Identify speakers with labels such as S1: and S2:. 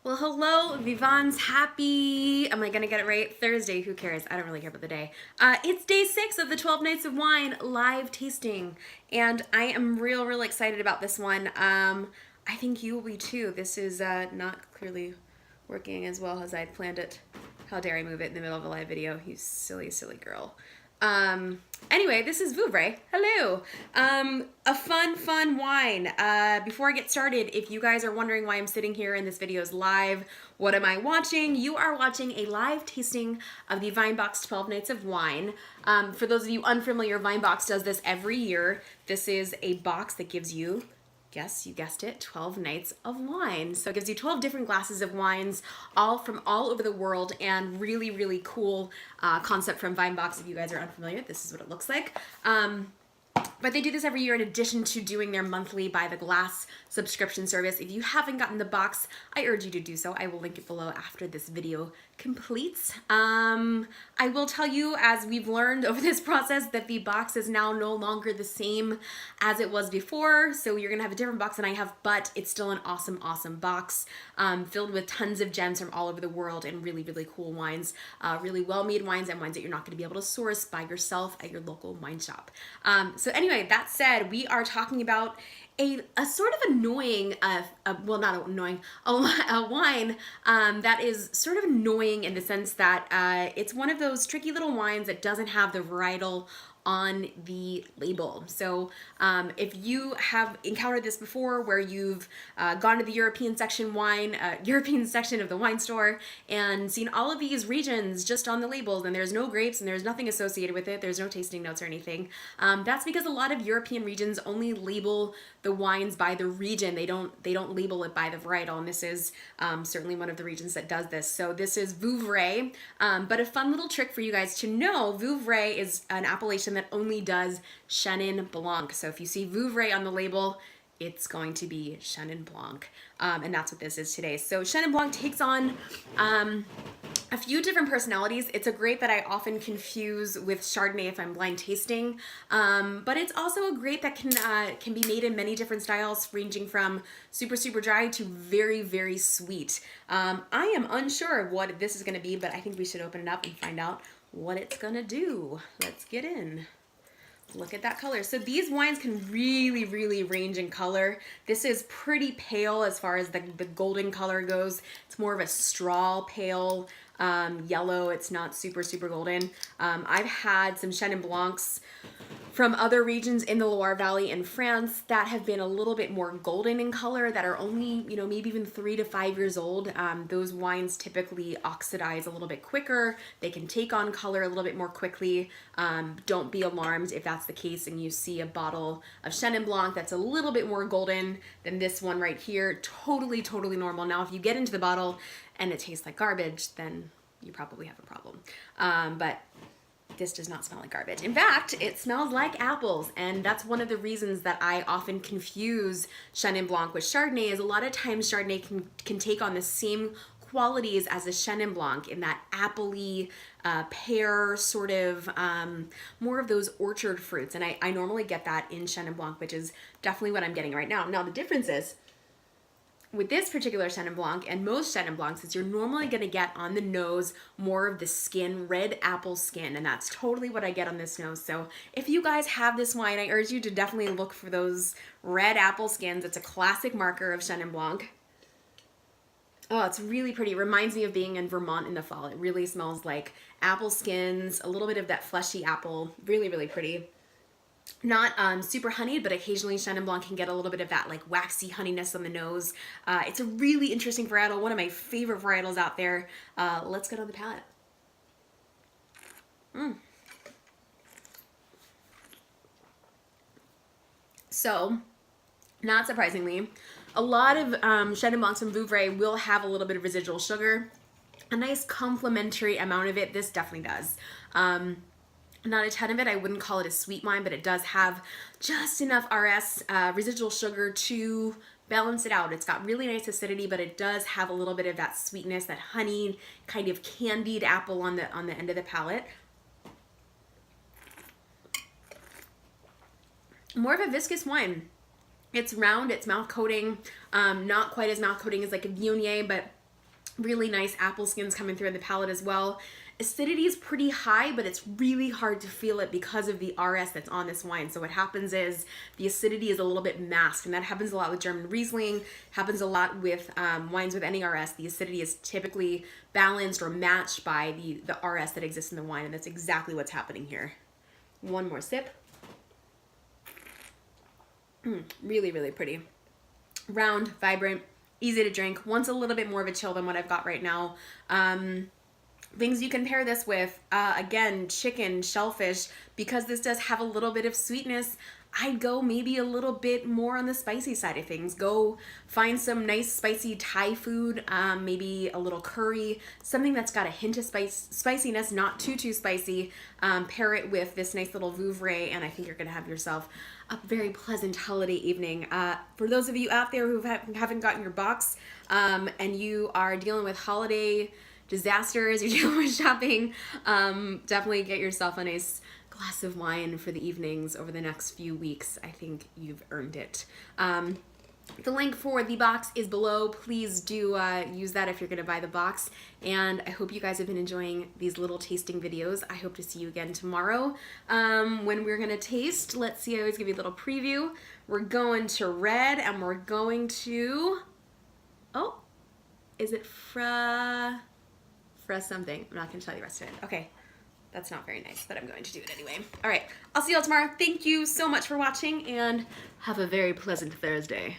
S1: Well, hello, Vivans. Happy, am I gonna get it right? Thursday, who cares? I don't really care about the day. It's day 6 of the 12 Nights of Wine live tasting, and I am real excited about this one. I think you will be too. This is not clearly working as well as I'd planned it. How dare I move it in the middle of a live video? You silly girl. Anyway, this is Vouvray. Hello. A fun wine. Before I get started, if you guys are wondering why I'm sitting here and this video is live, what am I watching? You are watching a live tasting of the MAVIC 12 Nights of Wine. For those of you unfamiliar, MAVIC does this every year. This is a box that gives you, yes, you guessed it, 12 nights of wine. So it gives you 12 different glasses of wines, all from all over the world, and really cool concept from MAVIC. If you guys are unfamiliar, this is what it looks like. But they do this every year in addition to doing their monthly by the glass subscription service. If you haven't gotten the box, I urge you to do so. I will link it below after this video completes. I will tell you, as we've learned over this process, that the box is now no longer the same as it was before. So you're gonna have a different box than I have, but it's still an awesome box filled with tons of gems from all over the world and really cool wines, really well-made wines and wines that you're not gonna be able to source by yourself at your local wine shop. So anyway, that said, we are talking about a sort of annoying, well, not annoying, a wine that is sort of annoying in the sense that it's one of those tricky little wines that doesn't have the varietal on the label. So if you have encountered this before, where you've gone to the European section of the wine store and seen all of these regions just on the labels, and there's no grapes and there's nothing associated with it, there's no tasting notes or anything, that's because a lot of European regions only label the wines by the region. They don't label it by the varietal, and this is certainly one of the regions that does this. So this is Vouvray, but a fun little trick for you guys to know: Vouvray is an appellation that only does Chenin Blanc. So if you see Vouvray on the label, it's going to be Chenin Blanc, and that's what this is today. So Chenin Blanc takes on a few different personalities. It's a grape that I often confuse with Chardonnay if I'm blind tasting, but it's also a grape that can be made in many different styles, ranging from super dry to very sweet. I am unsure of what this is going to be, but I think we should open it up and find out what it's gonna do. Let's get in. Look at that color. So these wines can really range in color. This is pretty pale as far as the golden color goes. It's more of a straw pale yellow. It's not super golden. I've had some Chenin Blancs from other regions in the Loire Valley in France that have been a little bit more golden in color, that are only, you know, maybe even 3 to 5 years old. Those wines typically oxidize a little bit quicker. They can take on color a little bit more quickly. Don't be alarmed if that's the case and you see a bottle of Chenin Blanc that's a little bit more golden than this one right here. Totally normal. Now, if you get into the bottle and it tastes like garbage, then you probably have a problem. But this does not smell like garbage. In fact, it smells like apples, and that's one of the reasons that I often confuse Chenin Blanc with Chardonnay. Is a lot of times Chardonnay can take on the same qualities as a Chenin Blanc, in that appley, pear sort of, more of those orchard fruits, and I normally get that in Chenin Blanc, which is definitely what I'm getting right now. Now the difference is, with this particular Chenin Blanc and most Chenin Blancs, is you're normally going to get on the nose more of the skin, red apple skin, and that's totally what I get on this nose. So if you guys have this wine, I urge you to definitely look for those red apple skins. It's a classic marker of Chenin Blanc. Oh, it's really pretty. It reminds me of being in Vermont in the fall. It really smells like apple skins, a little bit of that fleshy apple. Really pretty. Not super honeyed, but occasionally Chenin Blanc can get a little bit of that like waxy honeyness on the nose. It's a really interesting varietal, one of my favorite varietals out there. Let's get on the palate. So, not surprisingly, a lot of Chenin Blancs from Vouvray will have a little bit of residual sugar. A nice complementary amount of it, this definitely does. Not a ton of it. I wouldn't call it a sweet wine, but it does have just enough residual sugar to balance it out. It's got really nice acidity, but it does have a little bit of that sweetness, that honey, kind of candied apple on the end of the palate. More of a viscous wine. It's round, it's mouth coating, not quite as mouth coating as like a Viognier, but Really nice apple skins coming through in the palate as well. Acidity is pretty high, but it's really hard to feel it because of the RS that's on this wine. So what happens is the acidity is a little bit masked, and that happens a lot with German Riesling, happens a lot with wines with any RS. The acidity is typically balanced or matched by the RS that exists in the wine, and that's exactly what's happening here. One more sip. Really, really pretty. Round, vibrant, easy to drink. Wants a little bit more of a chill than what I've got right now. Things you can pair this with, again, chicken, shellfish, because this does have a little bit of sweetness. I'd go maybe a little bit more on the spicy side of things. Go find some nice spicy Thai food, maybe a little curry, something that's got a hint of spiciness, not too spicy. Pair it with this nice little Vouvray, and I think you're gonna have yourself a very pleasant holiday evening. For those of you out there who haven't gotten your box, and you are dealing with holiday disasters, you're dealing with shopping, definitely get yourself a nice glass of wine for the evenings over the next few weeks. I think you've earned it. The link for the box is below. Please do use that if you're gonna buy the box. And I hope you guys have been enjoying these little tasting videos. I hope to see you again tomorrow when we're gonna taste. Let's see, I always give you a little preview. We're going to red, and we're going to, oh, is it Fra something? I'm not gonna tell you the rest of it. Okay. That's not very nice, but I'm going to do it anyway. All right, I'll see you all tomorrow. Thank you so much for watching, and have a very pleasant Thursday.